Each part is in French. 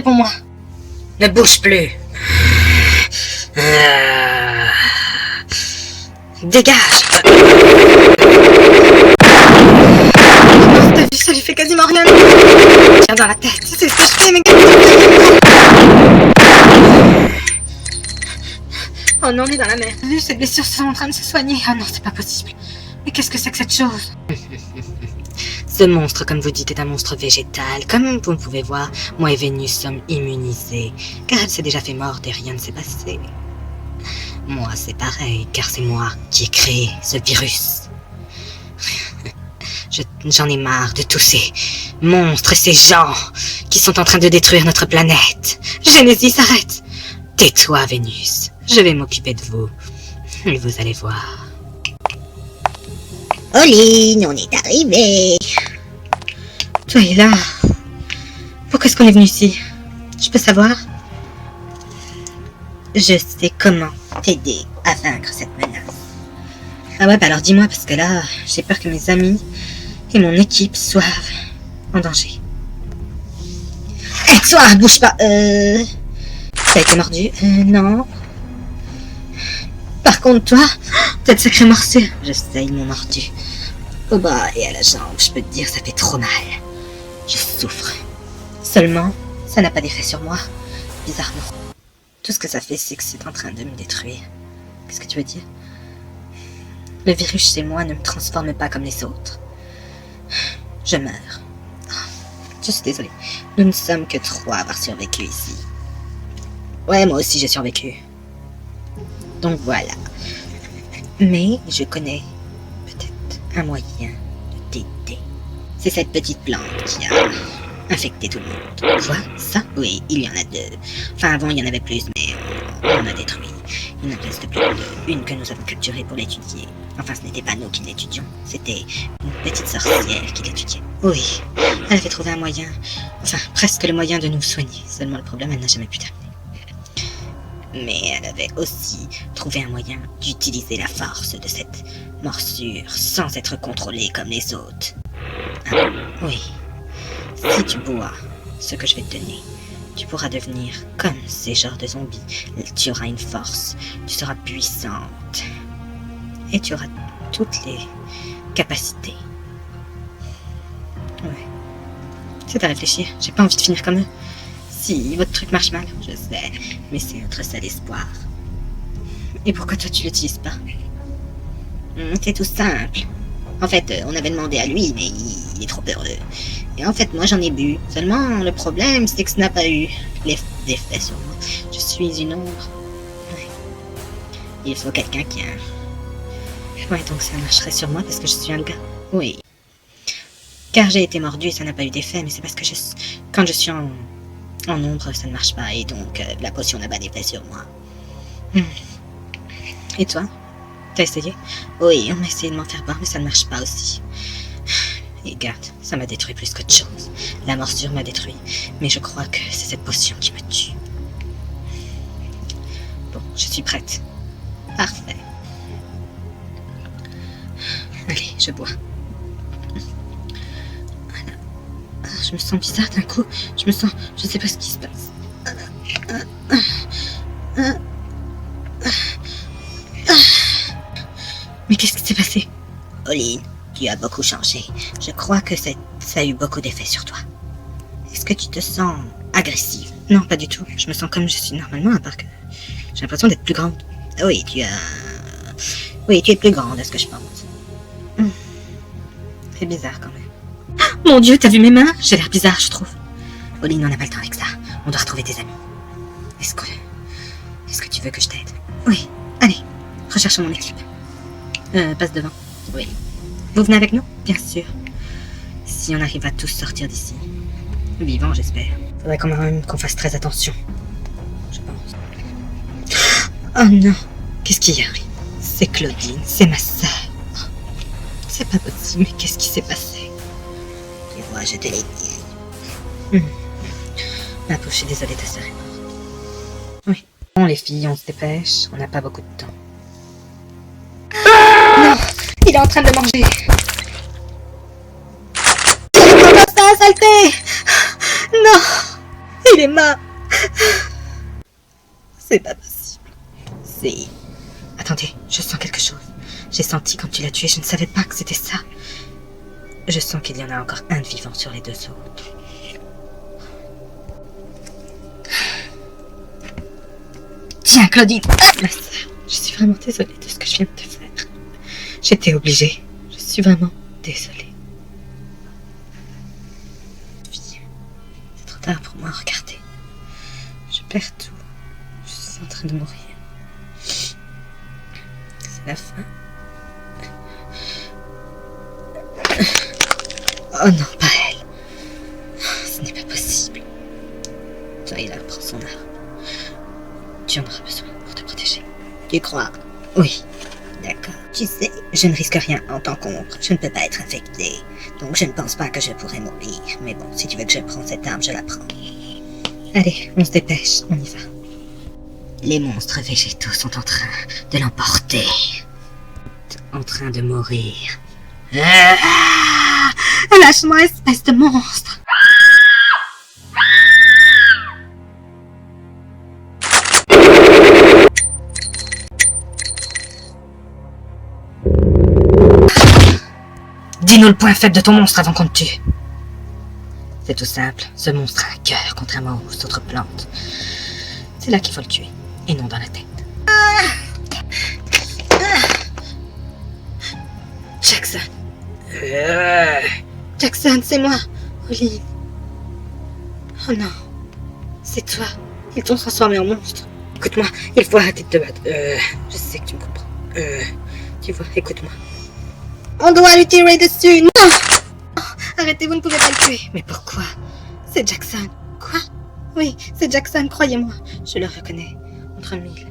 réponds-moi. Ne bouge plus. Dégage. Non, t'as vu, ça lui fait quasiment rien. Tiens dans la tête, c'est ce que je fais, mais... Oh non, on est dans la mer. T'as vu, ses blessures sont en train de se soigner. Oh non, c'est pas possible. Mais qu'est-ce que c'est que cette chose? Ce monstre, comme vous dites, est un monstre végétal. Comme vous pouvez voir, moi et Vénus sommes immunisés, car elle s'est déjà fait mordre et rien ne s'est passé. Moi, c'est pareil, car c'est moi qui ai créé ce virus. J'en ai marre de tous ces monstres et ces gens qui sont en train de détruire notre planète. Genesis, arrête! Tais-toi, Vénus. Je vais m'occuper de vous. Et vous allez voir. Oline, on est arrivé. Toi et là. Pourquoi est-ce qu'on est venu ici? Je peux savoir? Je sais comment t'aider à vaincre cette menace. Ah ouais, bah alors dis-moi, parce que là, j'ai peur que mes amis et mon équipe soient en danger. Et toi, bouge pas. T'as été mordu? Non. Par contre, toi, t'as de sacrées morsures. Je sais, ils m'ont mordu. Au bras et à la jambe, je peux te dire, ça fait trop mal. Je souffre. Seulement, ça n'a pas d'effet sur moi. Bizarrement. Tout ce que ça fait, c'est que c'est en train de me détruire. Qu'est-ce que tu veux dire? Le virus chez moi ne me transforme pas comme les autres. Je meurs. Je suis désolée. Nous ne sommes que 3 à avoir survécu ici. Ouais, moi aussi j'ai survécu. Donc voilà. Mais je connais peut-être un moyen de t'aider. C'est cette petite plante qui a infecté tout le monde. Quoi? Ça? Oui, il y en a 2. Enfin, avant, il y en avait plus, mais on a détruit. Il n'en reste plus que 1 que nous avons capturée pour l'étudier. Enfin, ce n'était pas nous qui l'étudions, c'était une petite sorcière qui l'étudiait. Oui, elle avait trouvé un moyen, enfin, presque le moyen de nous soigner. Seulement le problème, elle n'a jamais pu terminer. Mais elle avait aussi trouvé un moyen d'utiliser la force de cette morsure sans être contrôlée comme les autres. Ah, oui. Si tu bois ce que je vais te donner, tu pourras devenir comme ces genres de zombies. Tu auras une force, tu seras puissante. Et tu auras toutes les capacités. Ouais. C'est à réfléchir, j'ai pas envie de finir comme eux. Si votre truc marche mal. Je sais, mais c'est notre seul espoir. Et pourquoi toi tu l'utilises pas? C'est tout simple. En fait, on avait demandé à lui, mais il est trop heureux. Et en fait, moi j'en ai bu. Seulement, le problème, c'est que ça n'a pas eu d'effet sur moi. Je suis une ombre. Ouais. Il faut quelqu'un qui a... Ouais, donc ça marcherait sur moi parce que je suis un gars. Oui. Car j'ai été mordu et ça n'a pas eu d'effet, mais c'est parce que quand je suis en ombre, ça ne marche pas. Et donc, la potion n'a pas d'effet sur moi. Et toi? T'as essayé? Oui, on a essayé de m'en faire boire, mais ça ne marche pas aussi. Et garde, ça m'a détruit plus qu'autre chose. La morsure m'a détruit, mais je crois que c'est cette potion qui me tue. Bon, je suis prête. Parfait. Allez, je bois. Voilà. Je me sens bizarre d'un coup. Je sais pas ce qui se passe. Mais qu'est-ce qui s'est passé? Oline, tu as beaucoup changé. Je crois que ça a eu beaucoup d'effet sur toi. Est-ce que tu te sens agressive? Non, pas du tout. Je me sens comme je suis normalement, à part que j'ai l'impression d'être plus grande. Oui, tu es plus grande, à ce que je pense. C'est bizarre quand même. Mon Dieu, t'as vu mes mains? J'ai l'air bizarre, je trouve. Oline, on n'a pas le temps avec ça. On doit retrouver tes amis. Est-ce que tu veux que je t'aide? Oui. Allez, recherchons mon équipe. Passe devant. Oui. Vous venez avec nous? Bien sûr. Si on arrive à tous sortir d'ici. Vivant, j'espère. Faudrait quand même qu'on fasse très attention. Je pense. Oh non. Qu'est-ce qu'il y a? C'est Claudine, c'est ma sœur. C'est pas possible, mais qu'est-ce qui s'est passé? Tu vois, je te l'ai dit. Ma pauvre, je suis désolée, ta sœur est morte. Oui. Bon, les filles, on se dépêche, on n'a pas beaucoup de temps. Non! Il est en train de manger! Comment ça, saleté? Non! Il est mort. C'est pas possible. C'est... Attendez, je sens quelque chose. J'ai senti quand tu l'as tué, je ne savais pas que c'était ça. Je sens qu'il y en a encore un de vivant sur les deux autres. Tiens, Claudine. Ma sœur, je suis vraiment désolée de ce que je viens de te faire. J'étais obligée. Je suis vraiment désolée. Viens. C'est trop tard pour moi, regardez. Je perds tout. Je suis en train de mourir. C'est la fin. Oh non, pas elle. Ce n'est pas possible. Tyler, prends son arme. Tu en auras besoin pour te protéger. Tu crois? Oui. D'accord. Tu sais, je ne risque rien en tant qu'ombre. Je ne peux pas être infecté. Donc je ne pense pas que je pourrais mourir. Mais bon, si tu veux que je prenne cette arme, je la prends. Allez, on se dépêche. On y va. Les monstres végétaux sont en train de l'emporter. En train de mourir. Ah! Lâche-moi, espèce de monstre! Dis-nous le point faible de ton monstre avant qu'on te tue. C'est tout simple, ce monstre a un cœur, contrairement aux autres plantes. C'est là qu'il faut le tuer, et non dans la tête. Jackson. Jackson, c'est moi, Olive. Oh non, c'est toi. Ils t'ont transformé en monstre. Écoute-moi, il faut arrêter de te battre. Je sais que tu me comprends. Tu vois, écoute-moi. On doit lui tirer dessus. Non! Oh, arrêtez, vous ne pouvez pas le tuer. Mais pourquoi? C'est Jackson. Quoi? Oui, c'est Jackson, croyez-moi. Je le reconnais. Entre mille.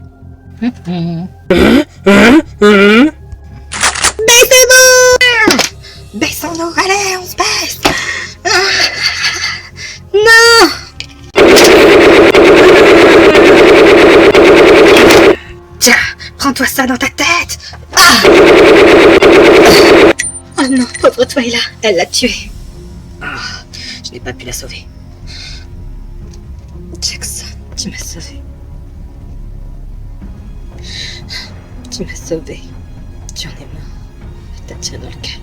Baissez-vous! Baissons-nous, allez, on se baisse! Non! Tiens, prends-toi ça dans ta tête! Ah! Oh non, pauvre Twyla, elle l'a tué. Ah, je n'ai pas pu la sauver. Jackson, tu m'as sauvé. Tu m'as sauvé. Tu en es mort. Je t'ai tiré dans le cœur.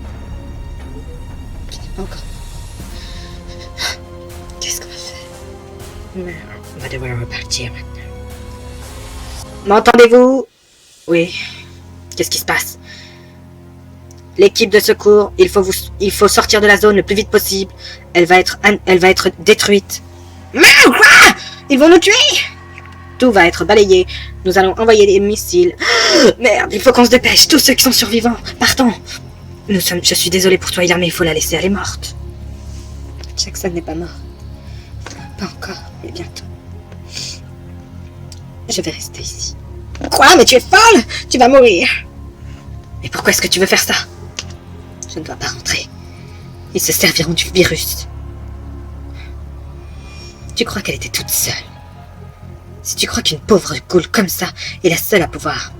Tu n'es pas encore mort. Qu'est-ce qu'on va faire? On va devoir repartir maintenant. M'entendez-vous? Oui. Qu'est-ce qui se passe? L'équipe de secours, il faut sortir de la zone le plus vite possible. Elle va être détruite. Mais quoi? Ils vont nous tuer? Tout va être balayé. Nous allons envoyer des missiles. Merde, il faut qu'on se dépêche. Tous ceux qui sont survivants, partons. Je suis désolé pour toi, Ila, mais il faut la laisser. Elle est morte. Jackson n'est pas mort. Pas encore, mais bientôt. Je vais rester ici. Quoi? Mais tu es folle? Tu vas mourir. Mais pourquoi est-ce que tu veux faire ça? Je ne dois pas rentrer. Ils se serviront du virus. Tu crois qu'elle était toute seule? Si tu crois qu'une pauvre ghoul comme ça est la seule à pouvoir,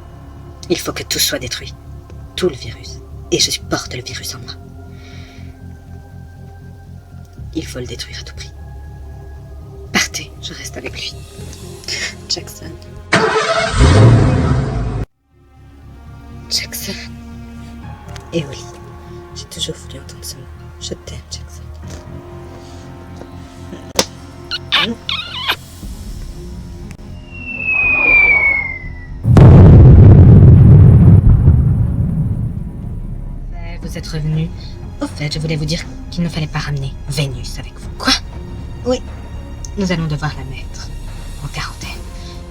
il faut que tout soit détruit. Tout le virus. Et je porte le virus en moi. Il faut le détruire à tout prix. Partez, je reste avec lui. Jackson. Jackson. Et oui, j'ai toujours voulu entendre ce mot. Je t'aime, Jackson. Vous êtes revenu. Au fait, je voulais vous dire qu'il ne fallait pas ramener Vénus avec vous. Quoi? Oui. Nous allons devoir la mettre en quarantaine.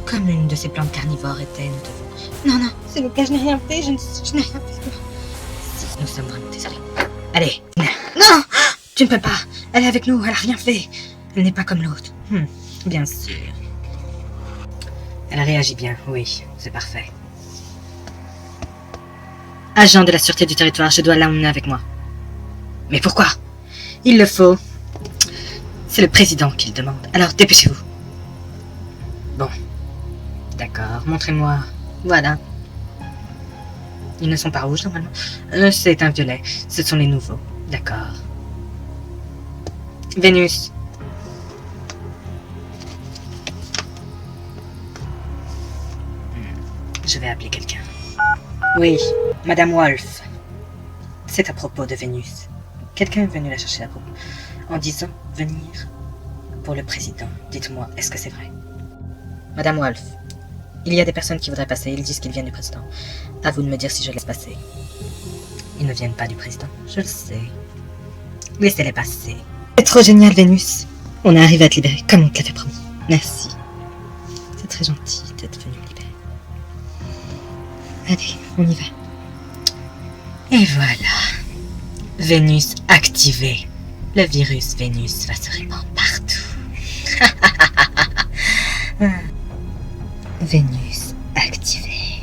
Comme une de ces plantes carnivores était, nous devons... Non, s'il vous plaît, je n'ai rien fait, je n'ai rien fait. Si, nous sommes vraiment désolés. Allez, non! Tu ne peux pas. Elle est avec nous, elle n'a rien fait. Elle n'est pas comme l'autre. Bien sûr. Elle réagit bien, oui, c'est parfait. Agent de la sûreté du territoire, je dois l'emmener avec moi. Mais pourquoi? Il le faut. C'est le président qui le demande. Alors, dépêchez-vous. Bon. D'accord, montrez-moi. Voilà. Ils ne sont pas rouges, normalement. C'est un violet. Ce sont les nouveaux. D'accord. Vénus. Je vais appeler quelqu'un. Oui, Madame Wolf. C'est à propos de Vénus. Quelqu'un est venu la chercher là-bas en disant venir pour le président. Dites-moi, est-ce que c'est vrai? Madame Wolf, il y a des personnes qui voudraient passer. Ils disent qu'ils viennent du président. À vous de me dire si je laisse passer. Ils ne viennent pas du président. Je le sais. Laissez-les passer. C'est trop génial, Vénus. On est arrivé à te libérer, comme on te l'avait promis. Merci. C'est très gentil d'être venu me libérer. Allez, on y va. Et voilà. Vénus activée. Le virus Vénus va se répandre partout. Vénus activée.